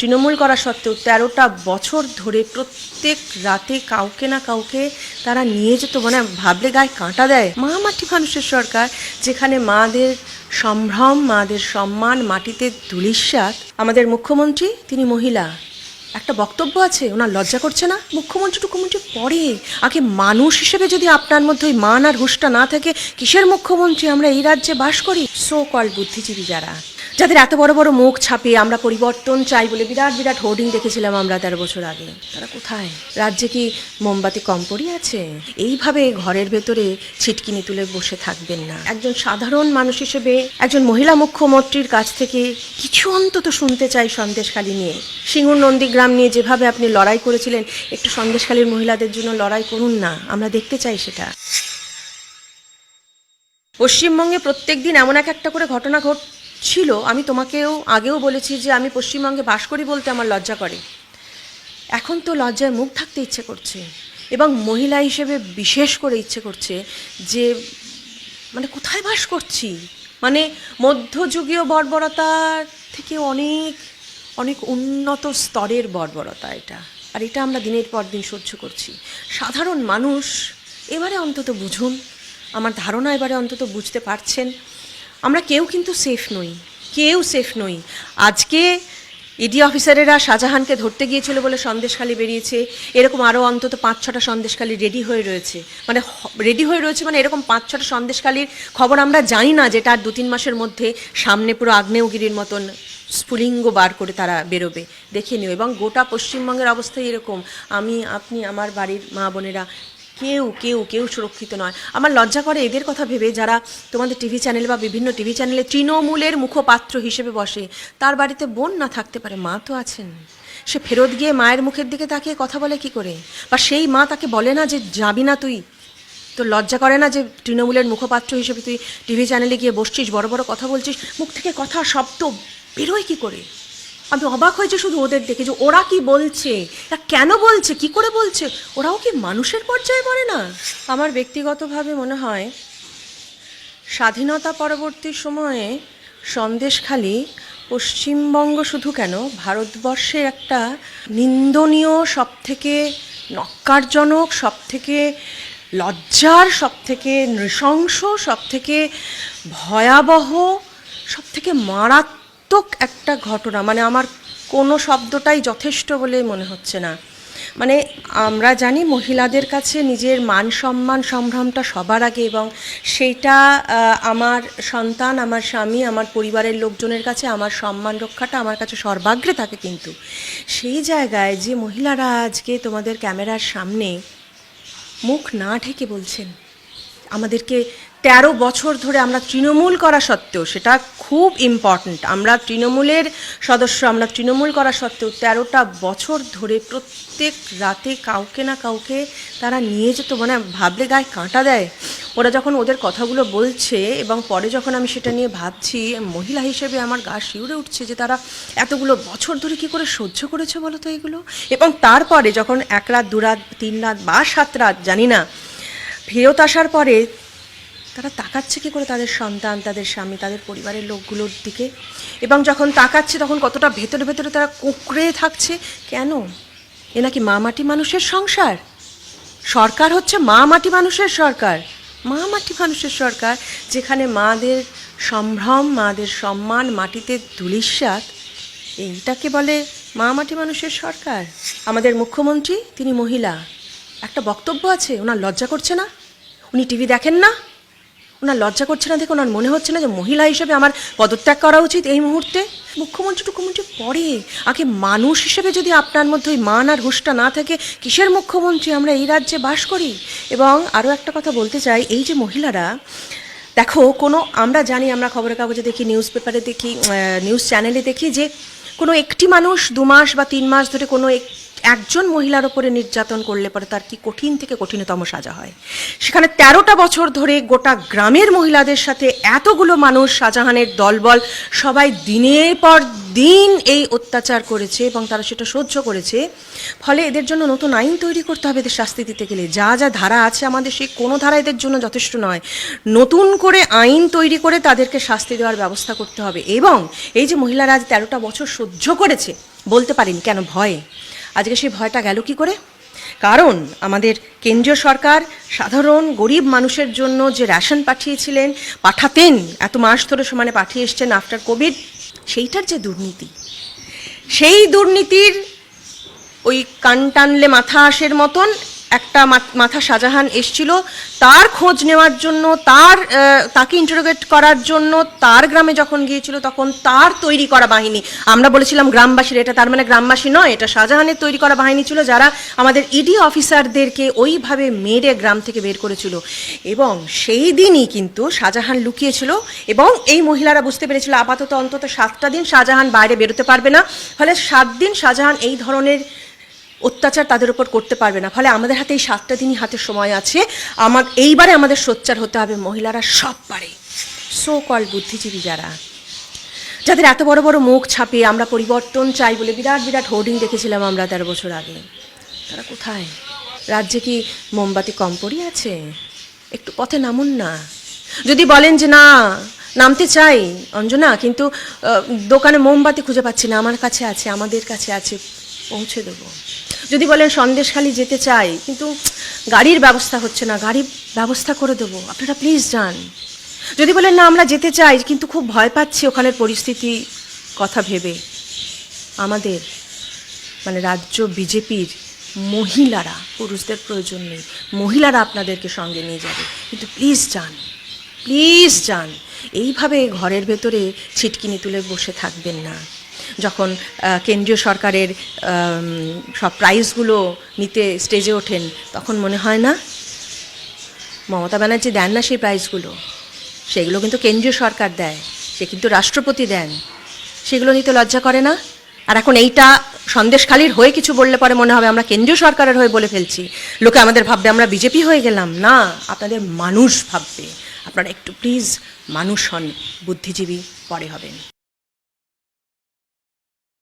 তৃণমূল করা সত্ত্বেও 13টা বছর ধরে প্রত্যেক রাতে কাউকে না কাউকে তারা নিয়ে যেত, মানে ভাবলে গায়ে কাঁটা দেয়। মা মাটি মানুষের সরকার, যেখানে মাদের সম্ভ্রম, মাদের সম্মান মাটিতে ধূলিসাৎ। আমাদের মুখ্যমন্ত্রী তিনি মহিলা, একটা বক্তব্য আছে, ওনার লজ্জা করছে না? মুখ্যমন্ত্রী পরে, আগে মানুষ হিসেবে যদি আপনার মধ্যে ওই মান আর হুঁশটা না থাকে, কিসের মুখ্যমন্ত্রী? আমরা এই রাজ্যে বাস করি। সো কল বুদ্ধিজীবী যারা, যাদের এত বড় বড় মুখ ছাপিয়ে আমরা পরিবর্তন চাই বলে বিরাট বিরাট হোর্ডিং দেখেছিলাম আমরা 13 বছর আগে, তারা কোথায়? রাজ্যে কি মোমবাতি কম পড়ে আছে? এইভাবে ঘরের ভেতরে ছিটকিনি তুলে বসে থাকবেন না। একজন সাধারণ মানুষ হিসেবে একজন মহিলা মুখ্যমন্ত্রীর কাছ থেকে কিছু অন্তত শুনতে চাই সন্দেশখালী নিয়ে। সিঙ্গুর নন্দীগ্রাম নিয়ে যেভাবে আপনি লড়াই করেছিলেন, একটু সন্দেশখালীর মহিলাদের জন্য লড়াই করুন না, আমরা দেখতে চাই সেটা। পশ্চিমবঙ্গে প্রত্যেক দিন এমন একটা করে ঘটনা ছিল। আমি তোমাকেও আগেও বলেছি যে আমি পশ্চিমবঙ্গে বাস করি বলতে আমার লজ্জা করে। এখন তো লজ্জায় মুখ ঢাকতে ইচ্ছে করছে, এবং মহিলা হিসেবে বিশেষ করে ইচ্ছে করছে যে মানে কোথায় বাস করছি। মানে মধ্যযুগীয় বর্বরতার থেকে অনেক অনেক উন্নত স্তরের বর্বরতা এটা, আর এটা আমরা দিনের পর দিন সহ্য করছি। সাধারণ মানুষ এবারে অন্তত বুঝুন, আমার ধারণা এবারে অন্তত বুঝতে পারছেন, আমরা কেউ কিন্তু সেফ নই, কেউ সেফ নই। আজকে ইডি অফিসারেরা শাহজাহানকে ধরতে গিয়েছিল বলে সন্দেশখালী বেরিয়েছে, এরকম আরও অন্তত 5-6টা সন্দেশখালী রেডি হয়ে রয়েছে। মানে এরকম 5-6টা সন্দেশখালীর খবর আমরা জানি না, যেটা আর 2-3 মাসের মধ্যে সামনে পুরো আগ্নেয়গিরির মতন স্ফুলিঙ্গ বার করে তারা বেরোবে, দেখে নিও। এবং গোটা পশ্চিমবঙ্গের অবস্থাই এরকম। আমি, আপনি, আমার বাড়ির মা বোনেরা কেউ কেউ কেউ সুরক্ষিত নয়। আমার লজ্জা করে এদের কথা ভেবে, যারা তোমাদের টিভি চ্যানেল বা বিভিন্ন টিভি চ্যানেলে তৃণমূলের মুখপাত্র হিসেবে বসে। তার বাড়িতে বোন না থাকতে পারে, মা তো আছেন। সে ফেরত গিয়ে মায়ের মুখের দিকে তাকিয়ে কথা বলে কি করে? বা সেই মা তাকে বলে না যে যাবি না তুই? তো লজ্জা করে না যে তৃণমূলের মুখপাত্র হিসেবে তুই টিভি চ্যানেলে গিয়ে বসছিস, বড় বড় কথা বলছিস, মুখ থেকে কথা শব্দ বেরোয় কি করে? আমি অবাক হয়েছে শুধু ওদের দেখে, যে ওরা কি বলছে, কেন বলছে, কি করে বলছে, ওরাও কি মানুষের পর্যায়ে পড়ে না? আমার ব্যক্তিগতভাবে মনে হয় স্বাধীনতা পরবর্তী সময়ে সন্দেশখালী পশ্চিমবঙ্গ শুধু কেন, ভারতবর্ষের একটা নিন্দনীয়, সবথেকে নক্কারজনক, সবথেকে লজ্জার, সবথেকে নৃশংস, সবথেকে ভয়াবহ, সবথেকে মারাত্মক একটা ঘটনা। মানে আমার কোনো শব্দটাই যথেষ্ট বলে মনে হচ্ছে না। মানে আমরা জানি মহিলাদের কাছে নিজের মান সম্মান সম্ভ্রমটা সবার আগে, এবং সেইটা আমার সন্তান, আমার স্বামী, আমার পরিবারের লোকজনের কাছে আমার সম্মান রক্ষাটা আমার কাছে সর্বাগ্রে থাকে। কিন্তু সেই জায়গায় যে মহিলারা আজকে তোমাদের ক্যামেরার সামনে মুখ না ঢেকে বলছেন, আমাদেরকে 13 বছর ধরে আমরা তৃণমূল করা সত্ত্বেও, সেটা খুব ইম্পর্ট্যান্ট, আমরা তৃণমূলের সদস্য, আমরা তৃণমূল করা সত্ত্বেও 13টা বছর ধরে প্রত্যেক রাতে কাউকে না কাউকে তারা নিয়ে যেত, মানে ভাবলে গায়ে কাঁটা দেয়। ওরা যখন ওদের কথাগুলো বলছে, এবং পরে যখন আমি সেটা নিয়ে ভাবছি, মহিলা হিসেবে আমার গা শিউরে উঠছে যে তারা এতগুলো বছর ধরে কী করে সহ্য করেছে বলো তো এগুলো। এবং তারপরে যখন 1 রাত 2 রাত 3 রাত বা 7 রাত জানি না ফেরত আসার পরে, তারা তাকাচ্ছে কী করে তাদের সন্তান, তাদের স্বামী, তাদের পরিবারের লোকগুলোর দিকে। এবং যখন তাকাচ্ছে তখন কতটা ভেতরে ভেতরে তারা কুঁকড়ে থাকছে। কেন? এ নাকি মা মাটি মানুষের সংসার? সরকার হচ্ছে মা মাটি মানুষের সরকার, মা মাটি মানুষের সরকার, যেখানে মাদের সম্ভ্রম, মাদের সম্মান মাটিতে ধূলিসাৎ। এইটাকে বলে মা মাটি মানুষের সরকার। আমাদের মুখ্যমন্ত্রী তিনি মহিলা, একটা বক্তব্য আছে, ওনার লজ্জা করছে না? উনি টিভি দেখেন না? ওনার লজ্জা করছে না দেখে ওনার মনে হচ্ছে না যে মহিলা হিসেবে আমার পদত্যাগ করা উচিত এই মুহূর্তে? মুখ্যমন্ত্রী পরে, আগে মানুষ হিসেবে যদি আপনার মধ্যে ওই মান আর হুঁশটা না থাকে, কিসের মুখ্যমন্ত্রী? আমরা এই রাজ্যে বাস করি। এবং আরও একটা কথা বলতে চাই, এই যে মহিলারা, দেখো কোনো, আমরা জানি, আমরা খবরের কাগজে দেখি, নিউজ পেপারে দেখি, নিউজ চ্যানেলে দেখি যে কোনো একটি মানুষ 2 মাস বা 3 মাস ধরে কোনো একজন মহিলার ওপরে নির্যাতন করলে পরে তার কি কঠিন থেকে কঠিনতম সাজা হয়। সেখানে 13টা বছর ধরে গোটা গ্রামের মহিলাদের সাথে এতগুলো মানুষ, শাহজাহানের দলবল সবাই দিনের পর দিন এই অত্যাচার করেছে এবং তারা সেটা সহ্য করেছে। ফলে এদের জন্য নতুন আইন তৈরি করতে হবে এদের শাস্তি দিতে গেলে। যা যা ধারা আছে আমাদের, সেই কোনো ধারা এদের জন্য যথেষ্ট নয়। নতুন করে আইন তৈরি করে তাদেরকে শাস্তি দেওয়ার ব্যবস্থা করতে হবে। এবং এই যে মহিলারা আজ 13টা বছর সহ্য করেছে, বলতে পারেনি কেন? ভয়ে। আজকে সেই ভয়টা গেল কি করে? কারণ আমাদের কেন্দ্রীয় সরকার সাধারণ গরিব মানুষের জন্য যে রেশন পাঠিয়েছিলেন, পাঠাতেন, এত মাস ধরে সমানে পাঠিয়ে এসছেন আফটার কোভিড, সেইটার যে দুর্নীতি, সেই দুর্নীতির ওই কান টানলে মাথা আসের মতন একটা মাথা শাহজাহান এসছিল তার খোঁজ নেওয়ার জন্য, তাকে ইন্টারোগেট করার জন্য। তার গ্রামে যখন গিয়েছিল তখন তার তৈরি করা বাহিনী, আমরা বলেছিলাম গ্রামবাসীর, এটা তার মানে গ্রামবাসী নয়, এটা শাহজাহানের তৈরি করা বাহিনী ছিল, যারা আমাদের ইডি অফিসারদেরকে ওইভাবে মেরে গ্রাম থেকে বের করেছিল। এবং সেই দিনই কিন্তু শাহজাহান লুকিয়েছিল এবং এই মহিলারা বুঝতে পেরেছিল আপাতত অন্তত 7টা দিন শাহজাহান বাইরে বেরোতে পারবে না। ফলে 7 দিন শাহজাহান এই ধরনের অত্যাচার তাদের উপর করতে পারবে না। ফলে আমাদের হাতে এই 7টা দিনই হাতে সময় আছে। এইবারে আমাদের সোচ্চার হতে হবে। মহিলারা সব পারে, সো কল্ড বুদ্ধিজীবী যাদের এত বড় বড় মুখ ছাপিয়ে আমরা পরিবর্তন চাই বলে বিরাট বিরাট হোর্ডিং দেখেছিলাম আমরা 13 বছর আগে, তারা কোথায়? রাজ্যে কি মোমবাতি কম পড়ে আছে? একটু পথে নামুন না। যদি বলেন যে না নামতে চাই অঞ্জনা, কিন্তু দোকানে মোমবাতি খুঁজে পাচ্ছি না, আমার কাছে আছে, আমাদের কাছে আছে, পৌঁছে দেবো। যদি বলেন সন্দেশখালি যেতে চাই কিন্তু গাড়ির ব্যবস্থা হচ্ছে না, গাড়ির ব্যবস্থা করে দেবো, আপনারা প্লিজ যান। যদি বলেন না আমরা যেতে চাই কিন্তু খুব ভয় পাচ্ছি ওখানের পরিস্থিতি কথা ভেবে, আমাদের মানে রাজ্য বিজেপির মহিলারা, পুরুষদের প্রয়োজন নেই, মহিলারা আপনাদেরকে সঙ্গে নিয়ে যাবে, কিন্তু প্লিজ যান, প্লিজ যান। এইভাবে ঘরের ভেতরে ছিটকিনি তুলে বসে থাকবেন না। যখন কেন্দ্রীয় সরকারের সব প্রাইজগুলো নিতে স্টেজে ওঠেন তখন মনে হয় না মমতা ব্যানার্জি দেন না সেই প্রাইজগুলো, সেগুলো কিন্তু কেন্দ্রীয় সরকার দেয়, সে কিন্তু রাষ্ট্রপতি দেন, সেগুলো নিতে লজ্জা করে না? আর এখন এইটা সন্দেশখালির হয়ে কিছু বললে পরে মনে হবে আমরা কেন্দ্রীয় সরকারের হয়ে বলে ফেলছি, লোকে আমাদের ভাববে আমরা বিজেপি হয়ে গেলাম। না, আপনাদের মানুষ ভাববে। আপনারা একটু প্লিজ মানুষ হন, বুদ্ধিজীবী পরে হবেন।